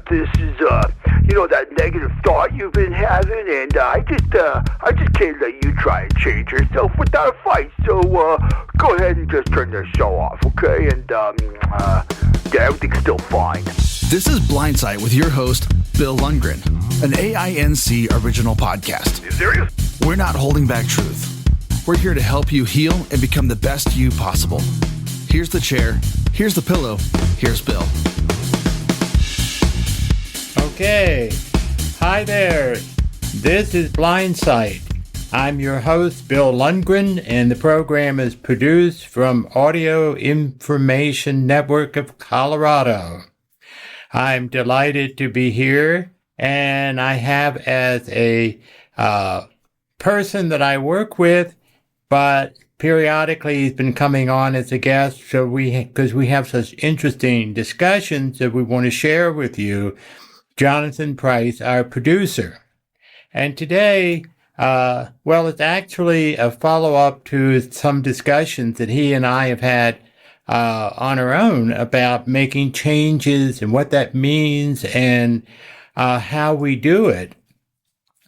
this is, that negative thought you've been having, and I just can't let you try and change yourself without a fight. So, go ahead and just turn the show off, okay? And, yeah, everything's still fine. This is Blindsight with your host, Bill Lundgren, an AINC original podcast. You serious? We're not holding back truth. We're here to help you heal and become the best you possible. Here's the chair. Here's the pillow. Here's Bill. Okay. Hi there. This is Blindsight. I'm your host, Bill Lundgren, and the program is produced from Audio Information Network of Colorado. I'm delighted to be here, and I have as a person that I work with, but periodically he's been coming on as a guest, because we have such interesting discussions that we want to share with you, Jonathan Price, our producer. And today, it's actually a follow-up to some discussions that he and I have had on our own about making changes and what that means and how we do it.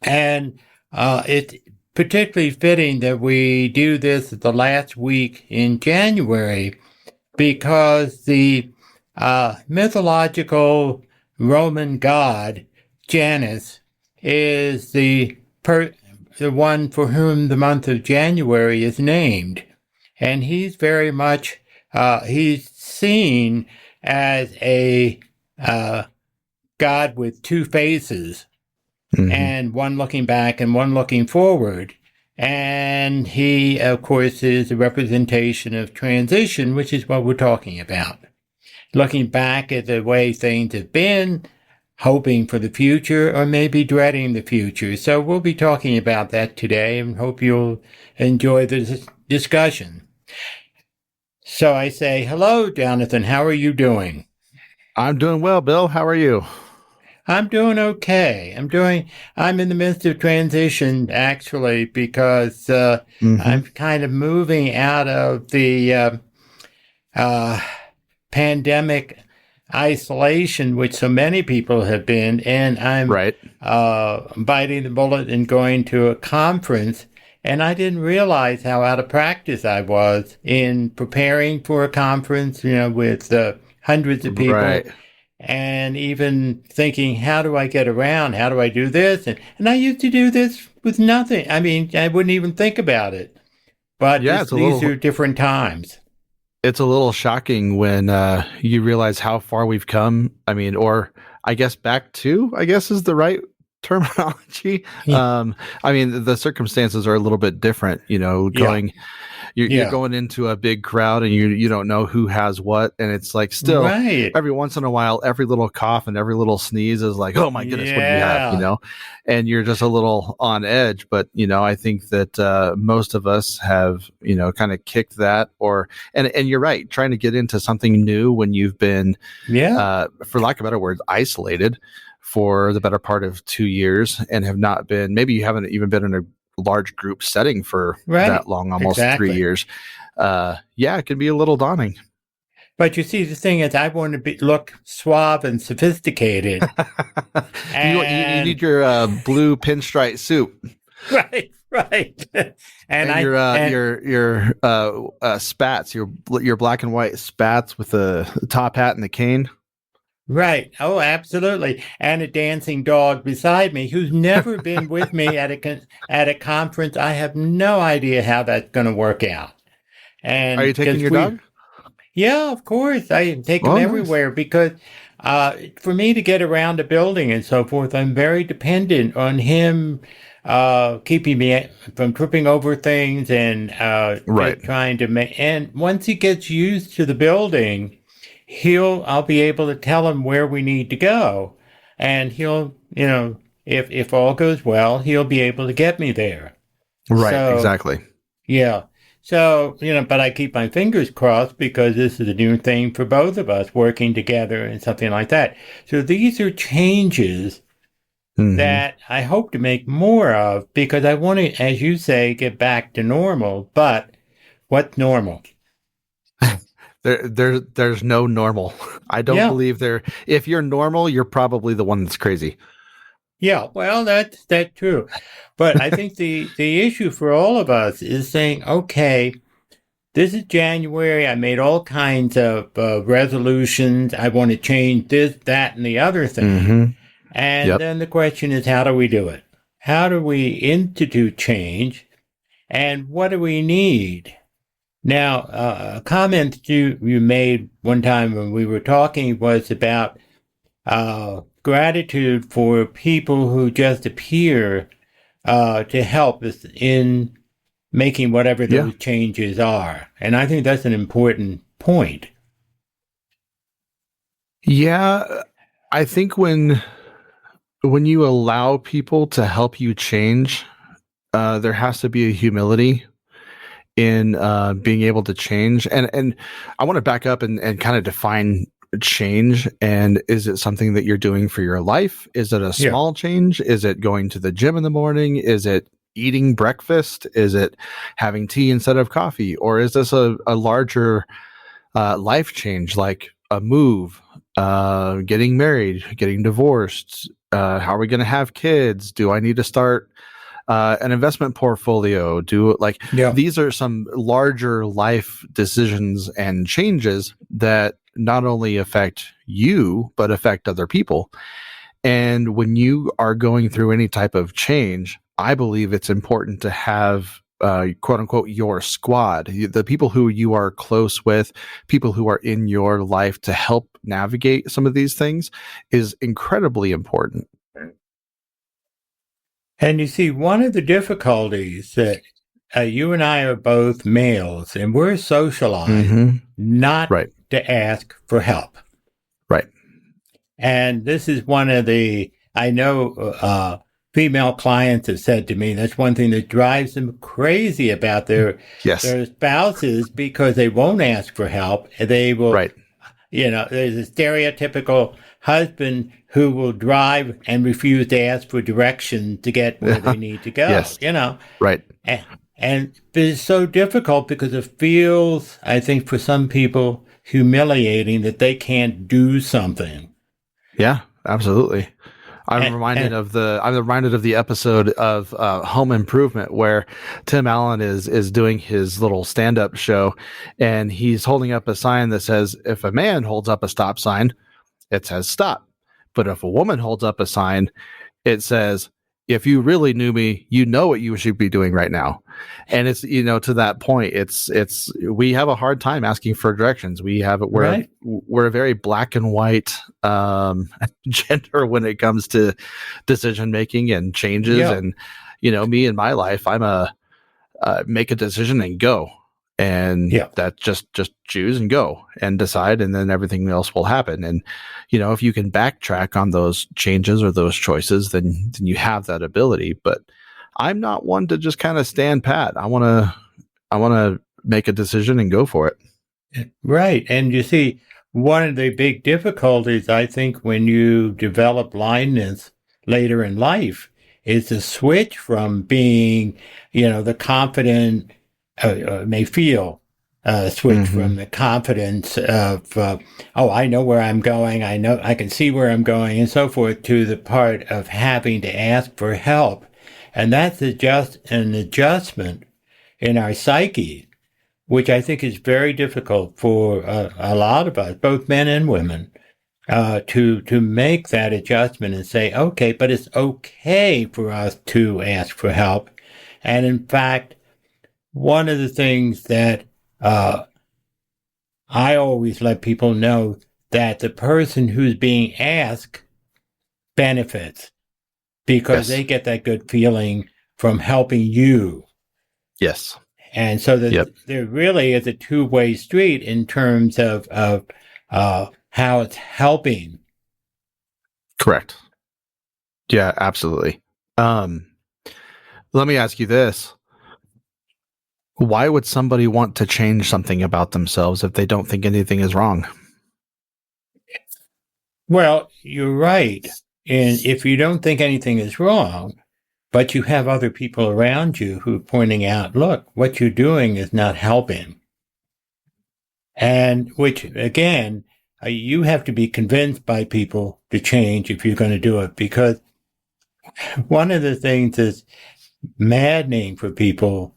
And it's particularly fitting that we do this the last week in January, because the mythological Roman god Janus is the one for whom the month of January is named. And he's very much, he's seen as a god with two faces. Mm-hmm. And one looking back and one looking forward. And he, of course, is a representation of transition, which is what we're talking about. Looking back at the way things have been, hoping for the future, or maybe dreading the future. So we'll be talking about that today, and hope you'll enjoy the discussion. So I say, hello, Jonathan. How are you doing? I'm doing well, Bill. How are you? I'm doing okay. I'm in the midst of transition, actually, because I'm kind of moving out of the pandemic isolation, which so many people have been, and I'm biting the bullet and going to a conference. And I didn't realize how out of practice I was in preparing for a conference, with hundreds of people. Right. And even thinking, how do I get around? How do I do this? And I used to do this with nothing. I mean, I wouldn't even think about it. But these are different times. It's a little shocking when you realize how far we've come. I mean, or I guess back to, is the right terminology. Yeah. I mean, the circumstances are a little bit different, going... Yeah. You're going into a big crowd and you don't know who has what, and it's like still every once in a while, every little cough and every little sneeze is like, oh my goodness, what do you have? And you're just a little on edge. But I think that most of us have kind of kicked that, and you're right, trying to get into something new when you've been for lack of better words, isolated for the better part of 2 years and have not been. Maybe you haven't even been in a large group setting for that long, almost 3 years. It can be a little daunting. But you see, the thing is, I want to look suave and sophisticated. You need your blue pinstripe suit. Right. and your spats, your black and white spats with the top hat and the cane. Right. Oh, absolutely. And a dancing dog beside me who's never been with me at a conference. I have no idea how that's going to work out. And are you taking your dog? Yeah, of course. I take him everywhere because for me to get around a building and so forth, I'm very dependent on him keeping me from tripping over things and trying to make. And once he gets used to the building, I'll be able to tell him where we need to go, and he'll, if all goes well, he'll be able to get me there. Right. So, exactly. Yeah. So, but I keep my fingers crossed because this is a new thing for both of us working together and something like that. So these are changes that I hope to make more of because I want to, as you say, get back to normal. But what's normal? There's no normal. I don't believe there. If you're normal, you're probably the one that's crazy. Yeah, well, that's true. But I think the issue for all of us is saying, okay, this is January. I made all kinds of resolutions. I want to change this, that, and the other thing. Mm-hmm. And then the question is, how do we do it? How do we institute change? And what do we need? Now, a comment you made one time when we were talking was about gratitude for people who just appear to help us in making whatever those changes are. And I think that's an important point. Yeah, I think when you allow people to help you change, there has to be a humility in being able to change. And I want to back up and kind of define change. And is it something that you're doing for your life? Is it a small change? Is it going to the gym in the morning? Is it eating breakfast? Is it having tea instead of coffee? Or is this a larger life change, like a move, getting married, getting divorced? How are we going to have kids? Do I need to start an investment portfolio? These are some larger life decisions and changes that not only affect you, but affect other people. And when you are going through any type of change, I believe it's important to have quote unquote your squad, the people who you are close with, people who are in your life to help navigate some of these things is incredibly important. And you see, one of the difficulties that you and I are both males, and we're socialized not to ask for help. Right. And this is one of the, I know female clients have said to me, that's one thing that drives them crazy about their spouses, because they won't ask for help. They will, there's a stereotypical husband who will drive and refuse to ask for directions to get where they need to go, Right. And it's so difficult because it feels, I think, for some people, humiliating that they can't do something. Yeah, absolutely. I'm reminded of the episode of Home Improvement where Tim Allen is doing his little stand-up show, and he's holding up a sign that says, if a man holds up a stop sign, it says stop. But if a woman holds up a sign, it says, if you really knew me, you know what you should be doing right now. And it's, to that point, it's we have a hard time asking for directions. We're a very black and white gender when it comes to decision making and changes. And, me in my life, I'm a make a decision and go. And that just choose and go and decide, and then everything else will happen. And, if you can backtrack on those changes or those choices, then you have that ability. But I'm not one to just kind of stand pat. I want to make a decision and go for it. Right. And you see, one of the big difficulties, I think, when you develop blindness later in life is the switch from being, the confident, may feel switch from the confidence of, I know where I'm going, I can see where I'm going, and so forth, to the part of having to ask for help. And that's an adjustment in our psyche, which I think is very difficult for a lot of us, both men and women, to make that adjustment and say, okay, but it's okay for us to ask for help. And in fact, one of the things that I always let people know, that the person who's being asked benefits because they get that good feeling from helping you. Yes. And so there really is a two-way street in terms of how it's helping. Correct. Yeah, absolutely. Let me ask you this. Why would somebody want to change something about themselves if they don't think anything is wrong? Well, you're right. And if you don't think anything is wrong, but you have other people around you who are pointing out, look, what you're doing is not helping. And which, again, you have to be convinced by people to change if you're going to do it. Because one of the things that's maddening for people,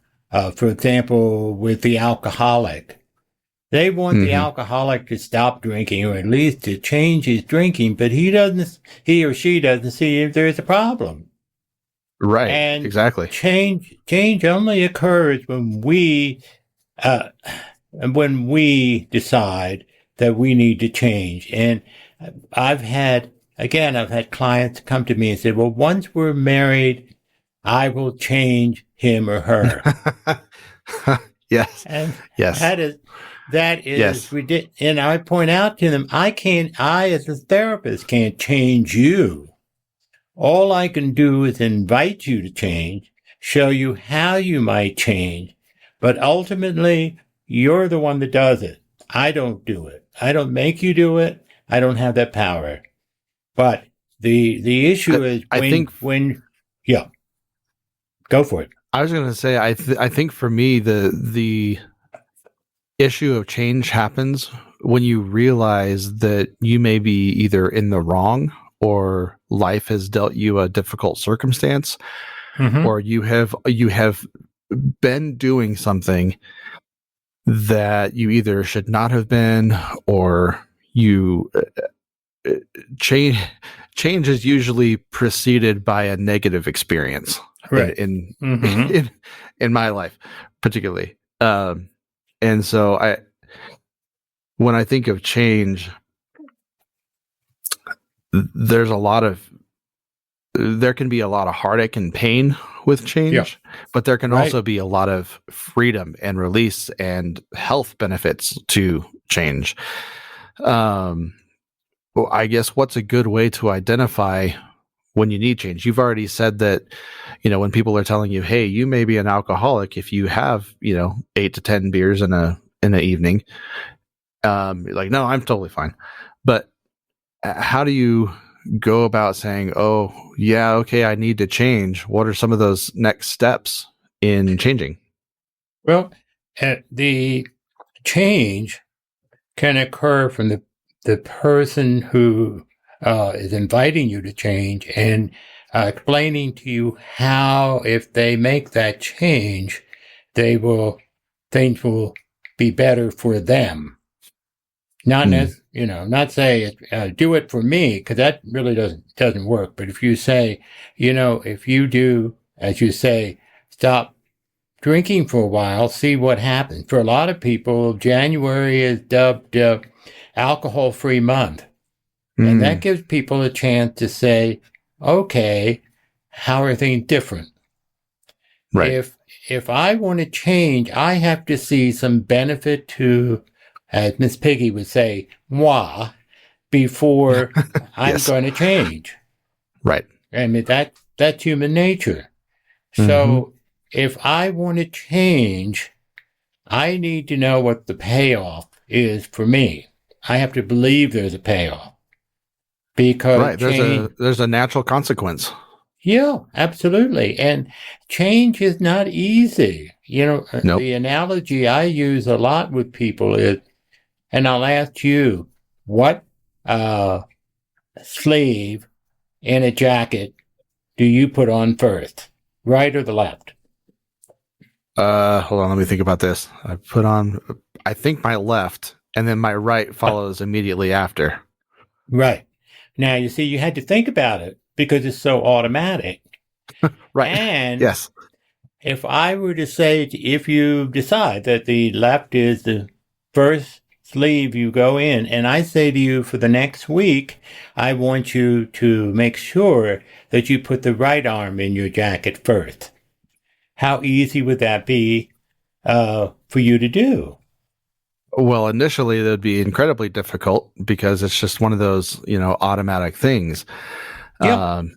for example, with the alcoholic, they want the alcoholic to stop drinking or at least to change his drinking, but he or she doesn't see if there's a problem. Right. And exactly. Change only occurs when we decide that we need to change. And I've had clients come to me and say, well, once we're married, I will change him or her. Yes. And yes. that is yes. ridiculous. And I point out to them, I as a therapist can't change you. All I can do is invite you to change, show you how you might change, but ultimately, you're the one that does it. I don't do it. I don't make you do it. I don't have that power. But the issue is go for it. I was going to say, I think for me, the issue of change happens when you realize that you may be either in the wrong or life has dealt you a difficult circumstance, or you have been doing something that you either should not have been, or you change is usually preceded by a negative experience, right? In my life, particularly. And so when I think of change, there can be a lot of heartache and pain with change, but there can also be a lot of freedom and release and health benefits to change. Well, I guess what's a good way to identify when you need change? You've already said that, when people are telling you, hey, you may be an alcoholic if you have, 8 to 10 beers in an evening. You're like, no, I'm totally fine. But how do you go about saying, oh, yeah, okay, I need to change? What are some of those next steps in changing? Well, the change can occur from the person who is inviting you to change and explaining to you how, if they make that change, things will be better for them. Not not say do it for me, because that really doesn't work. But if you say, if you do, as you say, stop drinking for a while, see what happens. For a lot of people, January is dubbed alcohol-free month. And that gives people a chance to say, okay, how are things different? Right. If I want to change, I have to see some benefit to, as Miss Piggy would say, moi, before I'm going to change. Right. I mean, that's human nature. So if I want to change, I need to know what the payoff is for me. I have to believe there's a payoff. Because there's a natural consequence. Yeah, absolutely. And change is not easy. Nope. The analogy I use a lot with people is, and I'll ask you, what sleeve in a jacket do you put on first, right or the left? Hold on, let me think about this. I put on, I think, my left, and then my right follows immediately after. Right. Now, you see, you had to think about it because it's so automatic. Right. And yes, if I were to say, if you decide that the left is the first sleeve you go in, and I say to you for the next week, I want you to make sure that you put the right arm in your jacket first. How easy would that be for you to do? Well, initially that would be incredibly difficult because it's just one of those, automatic things. Yep.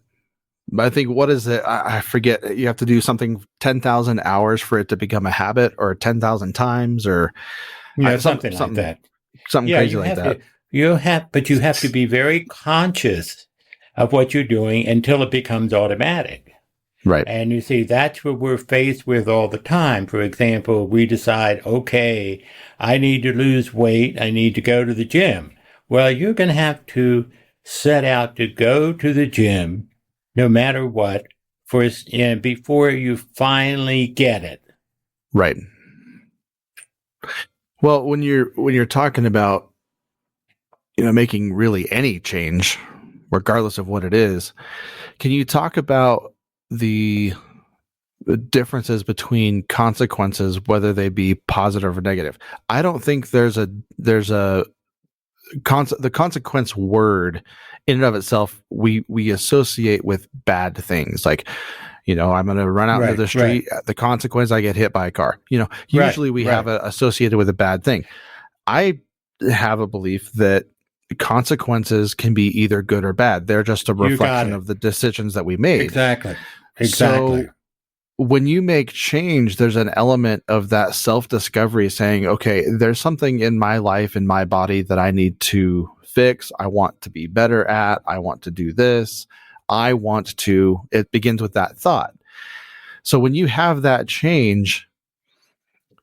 I think, what is it? I forget. You have to do something 10,000 hours for it to become a habit, or 10,000 times, or something like that. Something crazy like that. You have to be very conscious of what you're doing until it becomes automatic. Right. And you see, that's what we're faced with all the time. For example, we decide, okay, I need to lose weight. I need to go to the gym. Well, you're going to have to set out to go to the gym no matter what before you finally get it. Right. Well, when you're talking about, making really any change, regardless of what it is, can you talk about the differences between consequences, whether they be positive or negative? I don't think the consequence word in and of itself we associate with bad things, like, I'm going to run out into the street. Right. The consequence, I get hit by a car. Usually we have associated with a bad thing. I have a belief that consequences can be either good or bad. They're just a reflection of the decisions that we made. Exactly. So when you make change, there's an element of that self-discovery saying, okay, there's something in my life, in my body that I need to fix. I want to be better at. I want to do this. It begins with that thought. So when you have that change,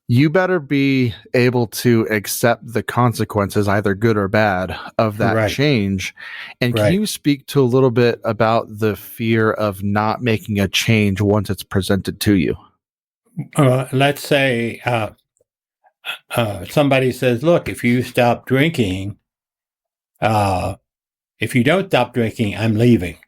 you better be able to accept the consequences, either good or bad, of that change. And can you speak to a little bit about the fear of not making a change once it's presented to you? Let's say somebody says, look, if you stop drinking, if you don't stop drinking, I'm leaving.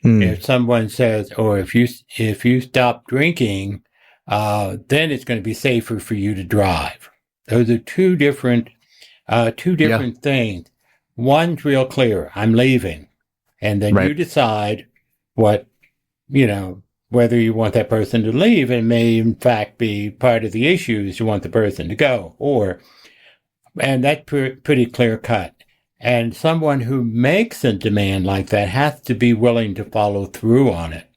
If someone says, or if you stop drinking, then it's going to be safer for you to drive. Those are two different things. One's real clear. I'm leaving. And then you decide whether you want that person to leave. It may in fact be part of the issues you want the person to go, and that's pretty clear cut. And someone who makes a demand like that has to be willing to follow through on it.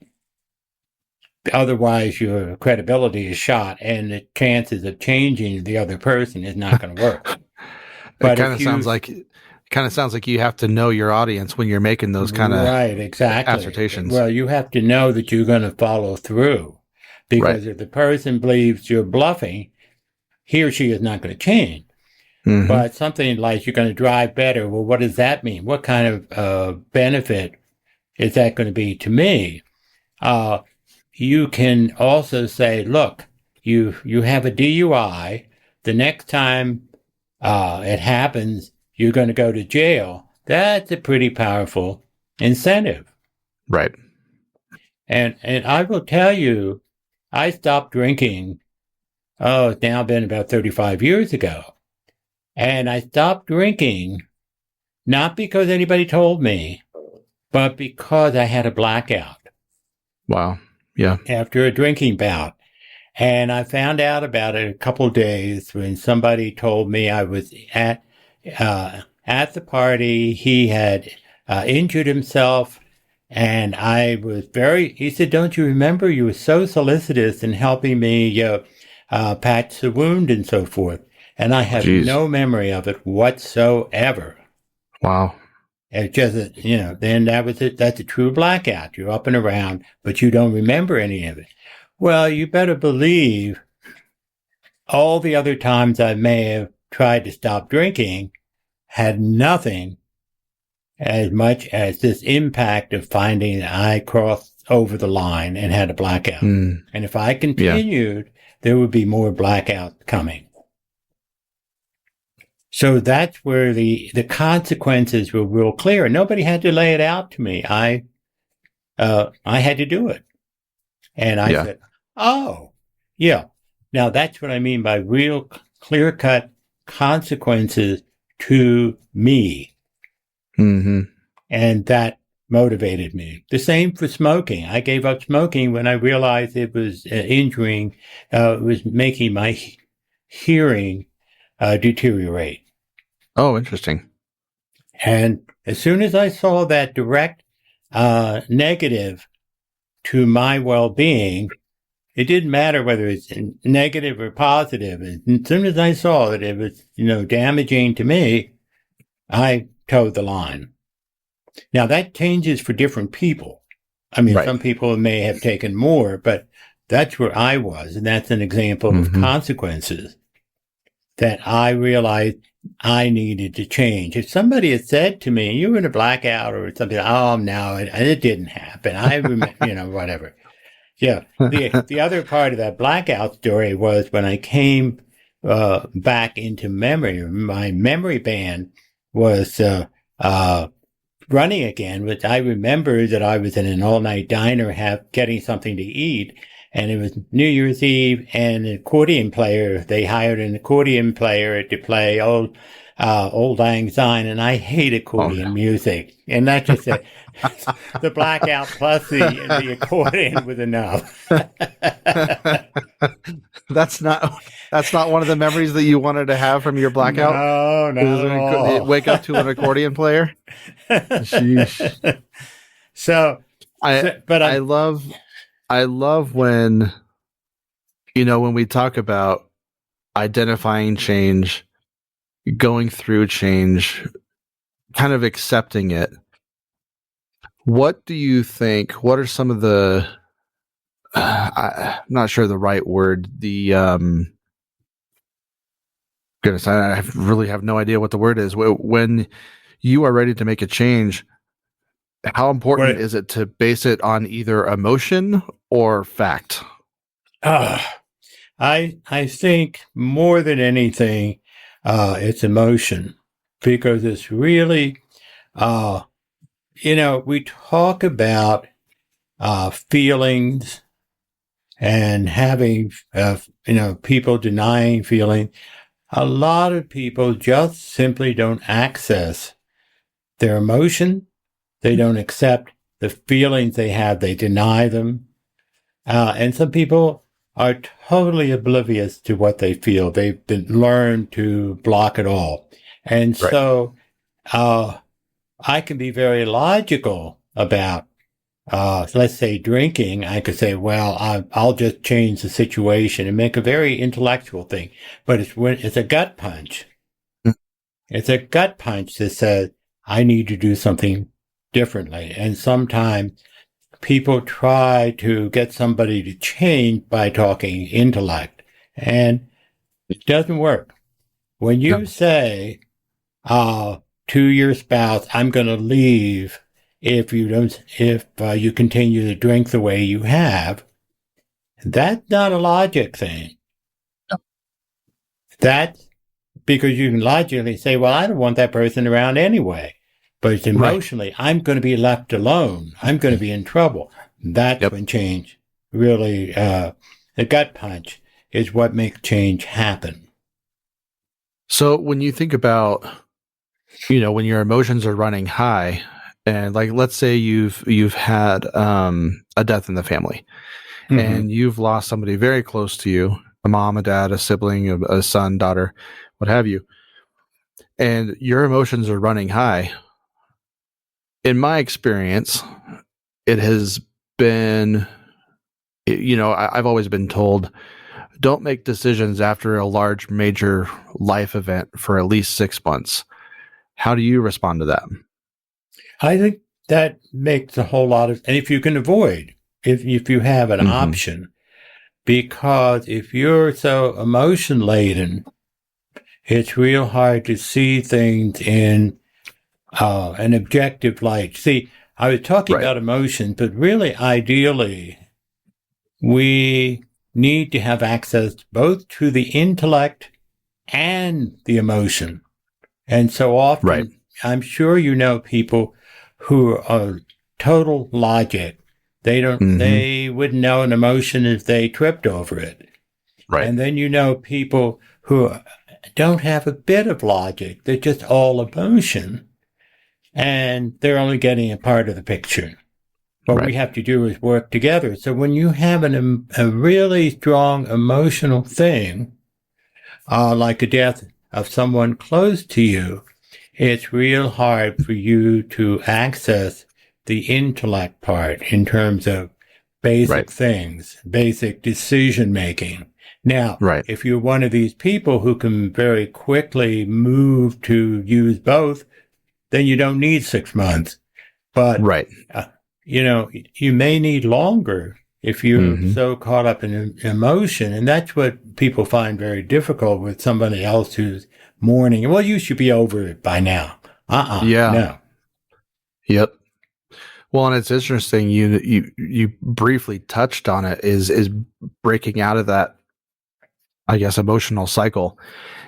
Otherwise, your credibility is shot, and the chances of changing the other person is not going to work. But it kind of sounds like you have to know your audience when you're making those kind of assertions. Well, you have to know that you're going to follow through, because if the person believes you're bluffing, he or she is not going to change. Mm-hmm. But something like you're going to drive better, well, what does that mean? What kind of benefit is that going to be to me? You can also say, look, you have a DUI. The next time it happens, you're going to go to jail. That's a pretty powerful incentive. Right. And I will tell you, I stopped drinking, it's now been about 35 years ago. And I stopped drinking, not because anybody told me, but because I had a blackout. Wow. Yeah. After a drinking bout. And I found out about it a couple of days when somebody told me I was at the party. He had injured himself, and he said, don't you remember? You were so solicitous in helping me patch the wound and so forth. And I have no memory of it whatsoever. Wow. It just, then that was it. That's a true blackout. You're up and around, but you don't remember any of it. Well, you better believe all the other times I may have tried to stop drinking had nothing as much as this impact of finding that I crossed over the line and had a blackout. And if I continued, there would be more blackouts coming. So that's where the consequences were real clear. Nobody had to lay it out to me. I had to do it. And I said, oh, yeah. Now that's what I mean by real clear-cut consequences to me. Mm-hmm. And that motivated me. The same for smoking. I gave up smoking when I realized it was it was making my hearing deteriorate. Oh, interesting. And as soon as I saw that direct negative to my well-being, it didn't matter whether it's negative or positive. As soon as I saw that it was, damaging to me, I towed the line. Now that changes for different people. I mean, Right. some people may have taken more, but that's where I was. And that's an example of consequences that I realized I needed to change. If somebody had said to me, you were in a blackout or something, oh, no, it didn't happen. I remember, whatever. Yeah. The other part of that blackout story was when I came back into memory. My memory band was running again, but I remember that I was in an all-night diner getting something to eat, and it was New Year's Eve, and an accordion player, they hired an accordion player to play Old Lang Syne, and I hate accordion music. And that's just the blackout plus the accordion was enough. That's not one of the memories that you wanted to have from your blackout. No, not at all. Wake up to an accordion player. Sheesh. I love when, when we talk about identifying change, going through change, kind of accepting it. What do you think? What are some of the? I'm not sure the right word. Goodness, I really have no idea what the word is. When you are ready to make a change, how important is it to base it on either emotion or fact? I think more than anything, it's emotion, because it's really, we talk about feelings and having, people denying feeling. A lot of people just simply don't access their emotion. They don't accept the feelings they have. They deny them. And some people are totally oblivious to what they feel. They've been learned to block it all. And so I can be very logical about, let's say, drinking. I could say, well, I'll just change the situation and make a very intellectual thing. But it's a gut punch. It's a gut punch that says, I need to do something differently. And sometimes people try to get somebody to change by talking intellect, and it doesn't work. When you say to your spouse, I'm going to leave if you continue to drink the way you have, that's not a logic thing. That's because you can logically say, well, I don't want that person around anyway. But it's emotionally, I'm going to be left alone. I'm going to be in trouble. That's when change really, the gut punch is what makes change happen. So when you think about, when your emotions are running high, and like, let's say you've had a death in the family, and you've lost somebody very close to you, a mom, a dad, a sibling, a son, daughter, what have you, and your emotions are running high. In my experience, it has been, I've always been told, don't make decisions after a large major life event for at least 6 months. How do you respond to that? I think that makes a whole lot of, and if you can avoid, if you have an option, because if you're so emotion laden, it's real hard to see things in an objective light. See, I was talking about emotion, but really, ideally, we need to have access both to the intellect and the emotion. And so often, I'm sure you know people who are total logic. They wouldn't know an emotion if they tripped over it. Right. And then you know people who don't have a bit of logic. They're just all emotion. And they're only getting a part of the picture. What we have to do is work together. So when you have a really strong emotional thing, like a death of someone close to you, it's real hard for you to access the intellect part in terms of basic things, basic decision making. Now, if you're one of these people who can very quickly move to use both, then you don't need 6 months. But you may need longer if you're Mhm. so caught up in emotion. And that's what people find very difficult with somebody else who's mourning. Well, you should be over it by now. Yeah. No. Yep. Well, and it's interesting. You briefly touched on it. Is breaking out of that, I guess, emotional cycle.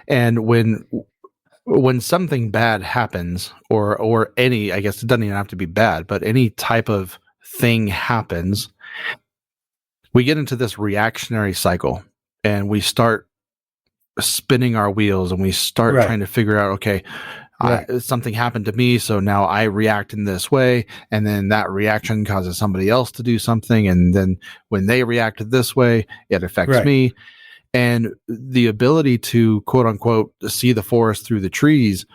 And when something bad happens, or any, I guess it doesn't even have to be bad, but any type of thing happens, we get into this reactionary cycle, and we start spinning our wheels, and we start Right. trying to figure out, okay, Right. something happened to me, so now I react in this way, and then that reaction causes somebody else to do something, and then when they react this way, it affects Right. me. And the ability to, quote unquote, see the forest through the trees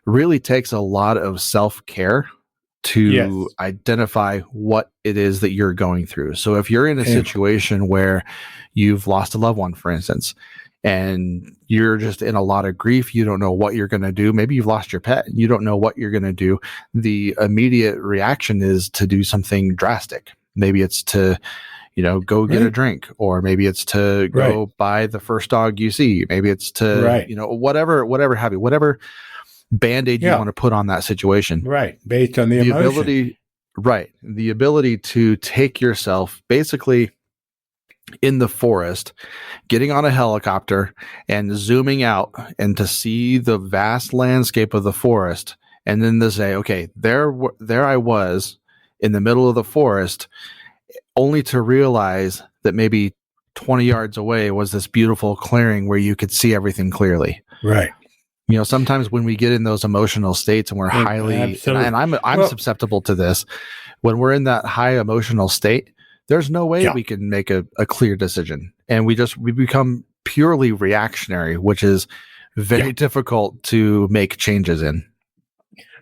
really takes a lot of self-care to Yes. identify what it is that you're going through. So if you're in a Yeah. situation where you've lost a loved one, for instance, and you're just in a lot of grief, you don't know what you're going to do. Maybe you've lost your pet, you don't know what you're going to do. The immediate reaction is to do something drastic. Maybe it's to, go get a Right. drink, or maybe it's to go Right. buy the first dog you see. Maybe it's to, Right. whatever have you, whatever Band-Aid you Yeah. want to put on that situation. Right. Based on the The emotion. ability, right. The ability to take yourself basically in the forest, getting on a helicopter and zooming out, and to see the vast landscape of the forest, and then to say, okay, there I was in the middle of the forest, only to realize that maybe 20 yards away was this beautiful clearing where you could see everything clearly. Right. Sometimes when we get in those emotional states, and we're highly, Absolutely. and I'm Well- susceptible to this, when we're in that high emotional state, there's no way Yeah. we can make a clear decision. And we become purely reactionary, which is very difficult to make changes in.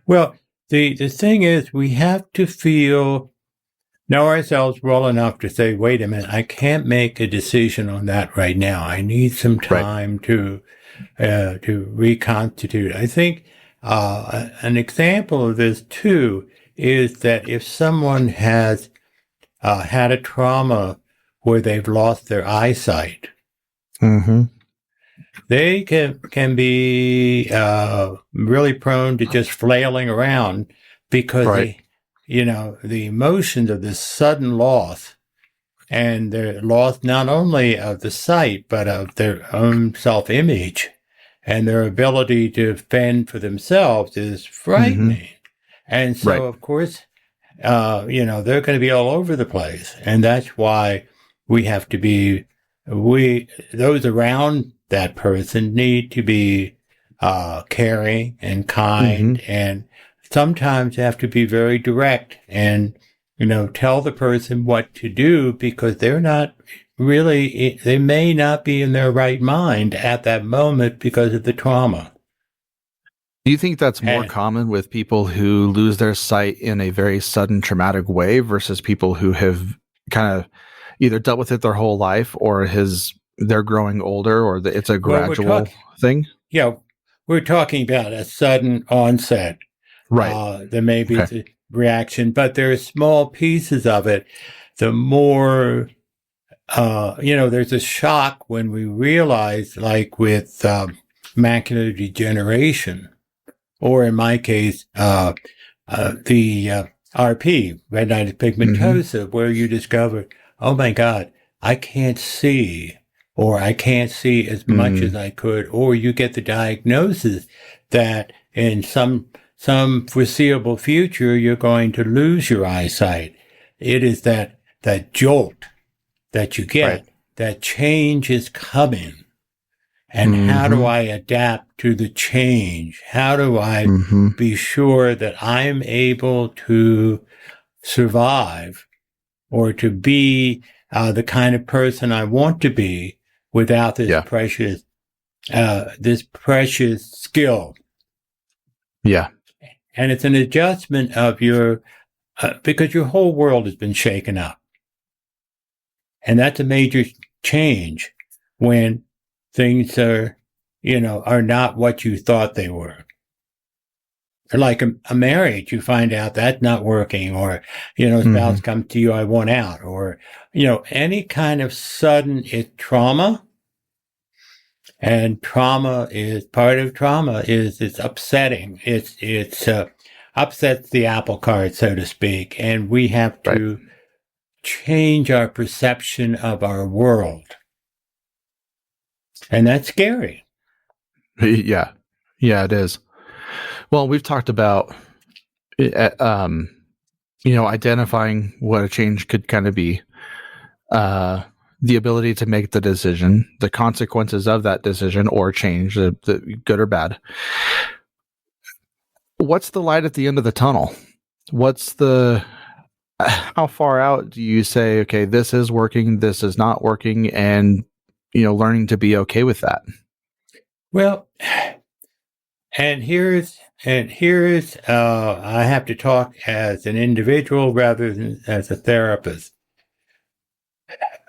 Well, the thing is, we have to know ourselves well enough to say, wait a minute, I can't make a decision on that right now. I need some time to reconstitute. I think an example of this too is that if someone has had a trauma where they've lost their eyesight, Mm-hmm. they can be really prone to just flailing around because Right. the emotions of this sudden loss, and the loss not only of the sight but of their own self-image and their ability to fend for themselves is frightening. And so, Right. of course, they're going to be all over the place, and that's why we have to be those around that person need to be caring and kind, and sometimes have to be very direct and tell the person what to do, because they're not really, they may not be in their right mind at that moment because of the trauma. Do you think that's more And- common with people who lose their sight in a very sudden traumatic way versus people who have kind of either dealt with it their whole life, or they're growing older, or it's a gradual thing? Yeah, we're talking about a sudden onset. Right. There may be the reaction, but there are small pieces of it. The more, there's a shock when we realize, like with macular degeneration, or in my case, the RP, retinitis pigmentosa, where you discover, oh my God, I can't see, or I can't see as much as I could, or you get the diagnosis that in some foreseeable future, you're going to lose your eyesight. It is that jolt that you get, that change is coming. And how do I adapt to the change? How do I be sure that I'm able to survive, or to be the kind of person I want to be without this precious skill? Yeah. And it's an adjustment of because your whole world has been shaken up. And that's a major change when things are not what you thought they were. like a marriage, you find out that's not working, or, spouse comes to you, I want out, or, any kind of sudden trauma. And part of trauma is it's upsetting. It's upsets the apple cart, so to speak. And we have to change our perception of our world. And that's scary. Yeah. Yeah, it is. Well, we've talked about, identifying what a change could kind of be, the ability to make the decision, the consequences of that decision or change, the good or bad. What's the light at the end of the tunnel? How far out do you say, okay, this is working, this is not working, and, learning to be okay with that? Well, and here's I have to talk as an individual rather than as a therapist.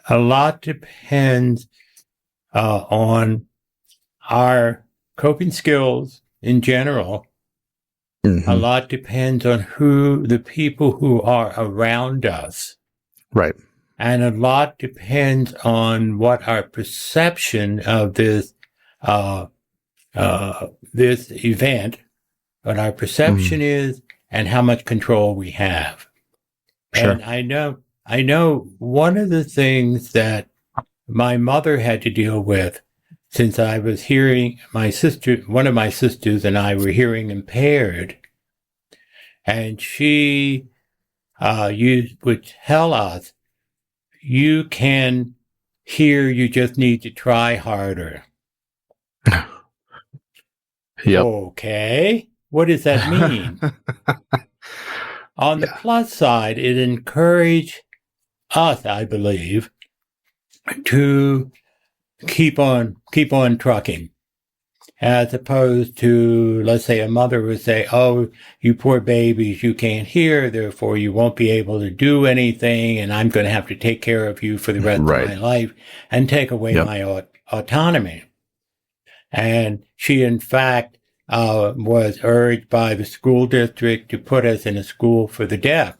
A lot depends on our coping skills in general. Mm-hmm. A lot depends on the people who are around us. Right. And a lot depends on what our perception of this event, what our perception is, and how much control we have. Sure. And I know one of the things that my mother had to deal with, since I was one of my sisters and I were hearing impaired, and she would tell us, you can hear, you just need to try harder. Yep. Okay, what does that mean? On the plus side, it encouraged us, I believe, to keep on trucking, as opposed to, let's say, a mother would say, oh, you poor babies, you can't hear, therefore you won't be able to do anything, and I'm going to have to take care of you for the rest of my life and take away my autonomy. And she, in fact, was urged by the school district to put us in a school for the deaf,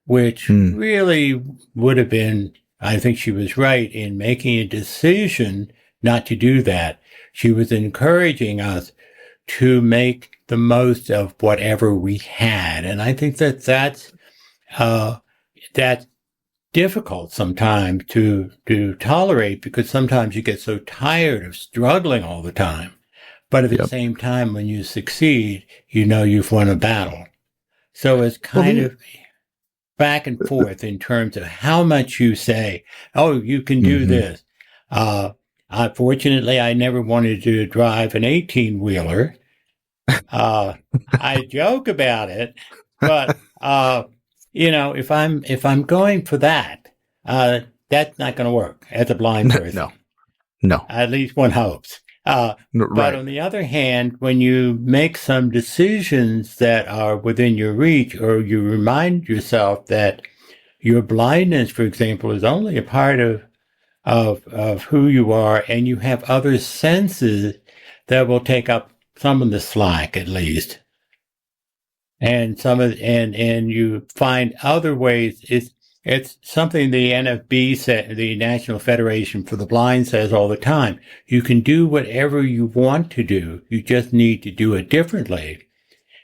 which really would have been, I think she was right in making a decision not to do that. She was encouraging us to make the most of whatever we had. And I think that's difficult sometimes to tolerate, because sometimes you get so tired of struggling all the time. But at the same time, when you succeed, you've won a battle. So it's kind of back and forth in terms of how much you say, oh, you can do this. Fortunately, I never wanted to drive an 18-wheeler. I joke about it, but, if I'm going for that, that's not going to work as a blind person. No. At least one hopes. But on the other hand, when you make some decisions that are within your reach, or you remind yourself that your blindness, for example, is only a part of who you are, and you have other senses that will take up some of the slack, at least. And and you find other ways. It's something the NFB said, the National Federation for the Blind, says all the time. You can do whatever you want to do. You just need to do it differently.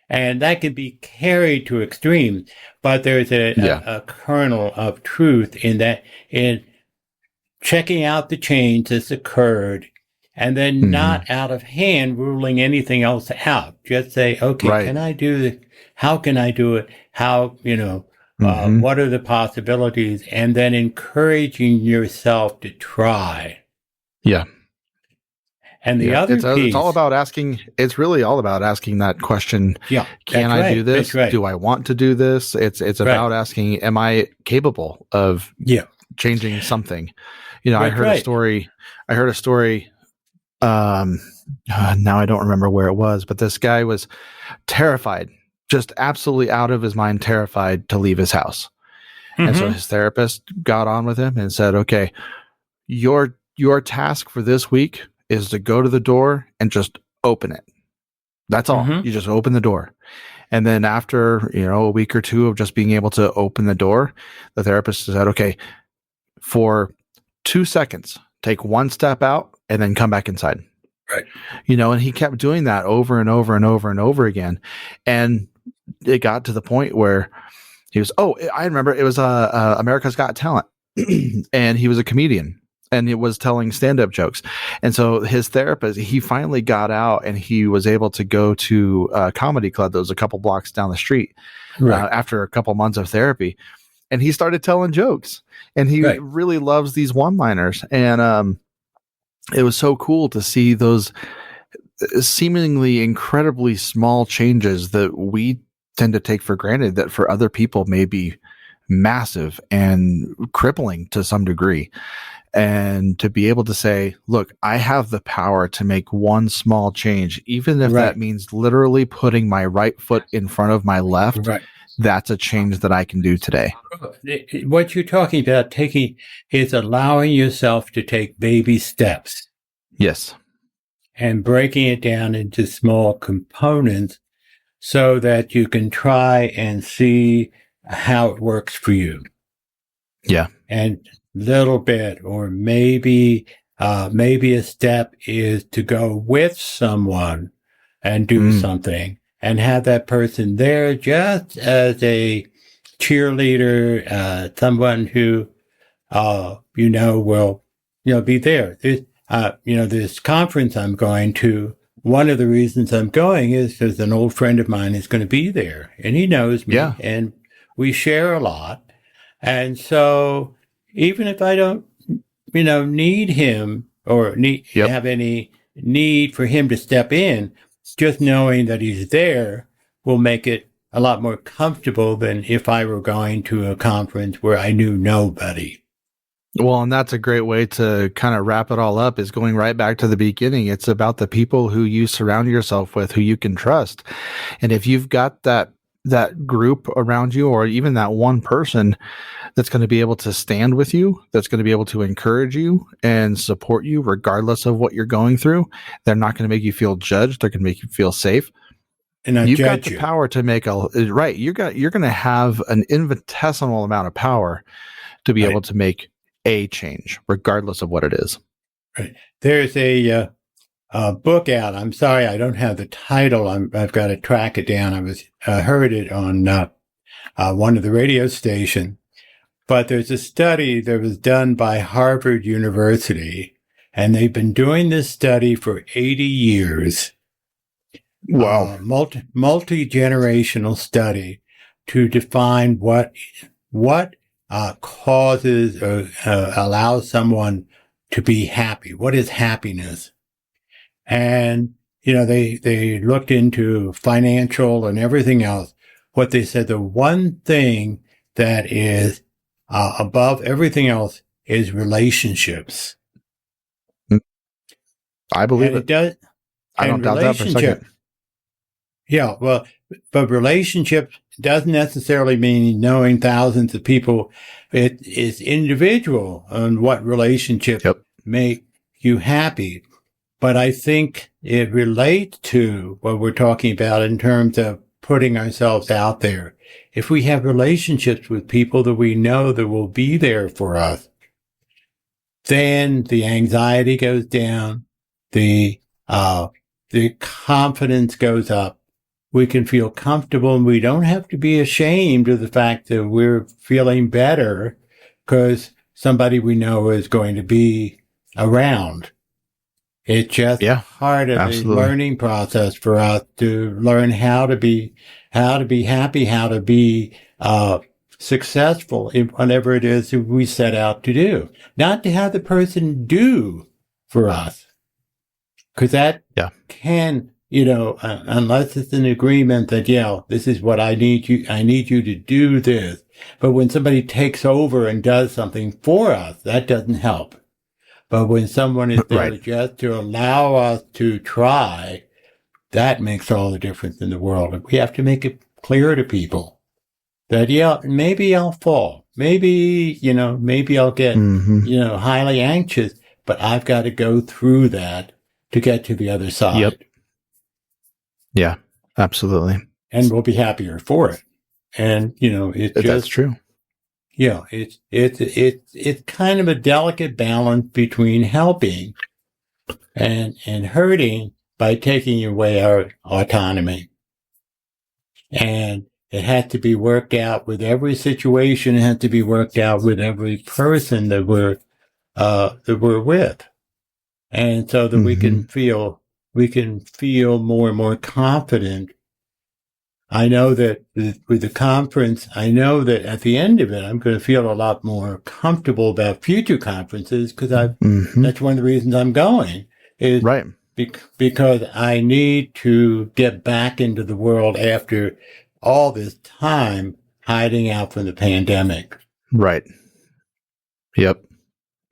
And that can be carried to extremes, but there's a kernel of truth in that, in checking out the change that's occurred, and then not out of hand ruling anything else out. Just say, okay, can I do this? How can I do it? How, what are the possibilities? And then encouraging yourself to try. Yeah. And the other piece, it's all about asking. It's really all about asking that question. Yeah. Can I do this? Do I want to do this? It's about asking, am I capable of changing something? I heard a story. Now I don't remember where it was, but this guy was terrified, just absolutely out of his mind, terrified to leave his house. And so his therapist got on with him and said, okay, your task for this week is to go to the door and just open it. That's all. Mm-hmm. You just open the door. And then after, a week or two of just being able to open the door, the therapist said, okay, for 2 seconds, take one step out and then come back inside. Right. And he kept doing that over and over and over and over again. And it got to the point where he was, I remember it was America's Got Talent. And he was a comedian. And it was telling stand-up jokes. And so his therapist, he finally got out and he was able to go to a comedy club that was a couple blocks down the street after a couple months of therapy. And he started telling jokes. And he really loves these one-liners. And it was so cool to see those seemingly incredibly small changes that we tend to take for granted that for other people may be massive and crippling to some degree. And to be able to say, look, I have the power to make one small change, even if that means literally putting my right foot in front of my left, that's a change that I can do today. What you're talking about is allowing yourself to take baby steps. Yes. And breaking it down into small components so that you can try and see how it works for you. Yeah. And little bit, or maybe a step is to go with someone and do something and have that person there just as a cheerleader, someone who, will, be there. This conference I'm going to, one of the reasons I'm going is because an old friend of mine is going to be there and he knows me and we share a lot. And so even if I don't, need him or have any need for him to step in, just knowing that he's there will make it a lot more comfortable than if I were going to a conference where I knew nobody. Well, and that's a great way to kind of wrap it all up, is going right back to the beginning. It's about the people who you surround yourself with, who you can trust. And if you've got that group around you, or even that one person that's going to be able to stand with you, that's going to be able to encourage you and support you regardless of what you're going through, they're not going to make you feel judged. They're going to make you feel safe. And you've got the power to make you're going to have an infinitesimal amount of power to be able to make a change, regardless of what it is. Right. There's a book out. I'm sorry, I don't have the title. I've got to track it down. I heard it on one of the radio stations. But there's a study that was done by Harvard University, and they've been doing this study for 80 years. Wow. Multi-generational study to define what causes or allows someone to be happy. What is happiness? And, they looked into financial and everything else. What they said, the one thing that is above everything else is relationships. I believe it. I don't doubt that for a second. Yeah, well, but relationships doesn't necessarily mean knowing thousands of people. It is individual on what relationships make you happy. But I think it relates to what we're talking about in terms of putting ourselves out there. If we have relationships with people that we know that will be there for us, then the anxiety goes down, the confidence goes up. We can feel comfortable, and we don't have to be ashamed of the fact that we're feeling better because somebody we know is going to be around. It's just part of the learning process for us to learn how to be happy, how to be successful in whatever it is that we set out to do. Not to have the person do for us. Because that can, unless it's an agreement that, this is what I need you to do this. But when somebody takes over and does something for us, that doesn't help. But when someone is there just to allow us to try, that makes all the difference in the world. And we have to make it clear to people that, maybe I'll fall. Maybe I'll get, highly anxious, but I've got to go through that to get to the other side. Yeah, absolutely. And we'll be happier for it. And, That's true. Yeah, it's kind of a delicate balance between helping and hurting by taking away our autonomy. And it had to be worked out with every situation. It had to be worked out with every person that we're with, and so that we can feel more and more confident. I know that with the conference, I know that at the end of it, I'm going to feel a lot more comfortable about future conferences because that's one of the reasons I'm going is right. Because I need to get back into the world after all this time hiding out from the pandemic. Right. Yep.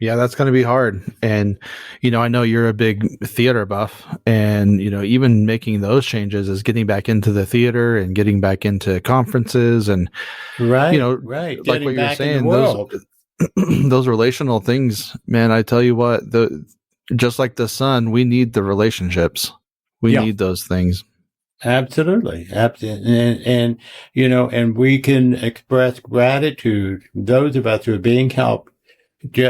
Yeah, that's going to be hard. And, I know you're a big theater buff and, even making those changes is getting back into the theater and getting back into conferences and, right. Like getting what you're back saying, in the world. those relational things, man, I tell you what, just like the sun, we need the relationships. We need those things. Absolutely. And we can express gratitude. Those of us who are being helped,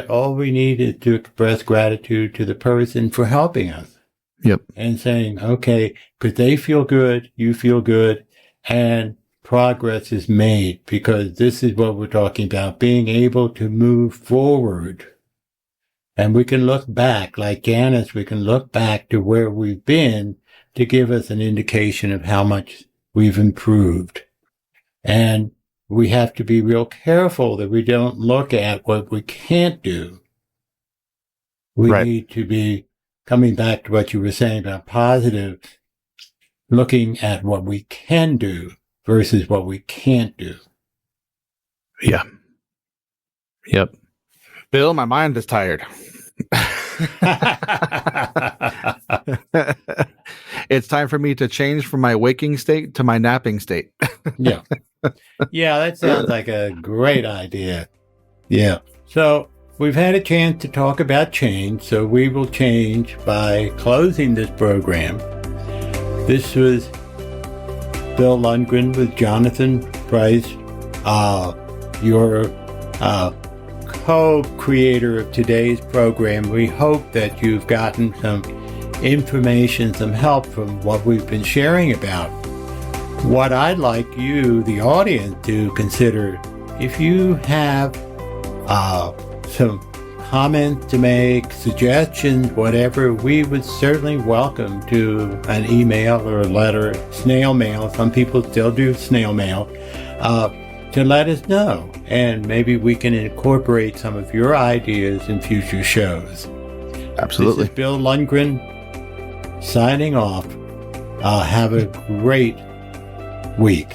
all we need is to express gratitude to the person for helping us. Yep. And saying, okay, because they feel good, you feel good, and progress is made because this is what we're talking about, being able to move forward. And we can look back, like Janice, we can look back to where we've been to give us an indication of how much we've improved. And we have to be real careful that we don't look at what we can't do. We need to be coming back to what you were saying about positive, looking at what we can do versus what we can't do. Yeah. Yep. Bill, my mind is tired. It's time for me to change from my waking state to my napping state. Yeah, that sounds like a great idea. Yeah. So we've had a chance to talk about change, so we will change by closing this program. This was Bill Lundgren with Jonathan Price, your co-creator of today's program. We hope that you've gotten some information, some help from what we've been sharing about. What I'd like you, the audience, to consider, if you have some comments to make, suggestions, whatever, we would certainly welcome to an email or a letter, snail mail. Some people still do snail mail, to let us know. And maybe we can incorporate some of your ideas in future shows. Absolutely. This is Bill Lundgren signing off. Have a great week.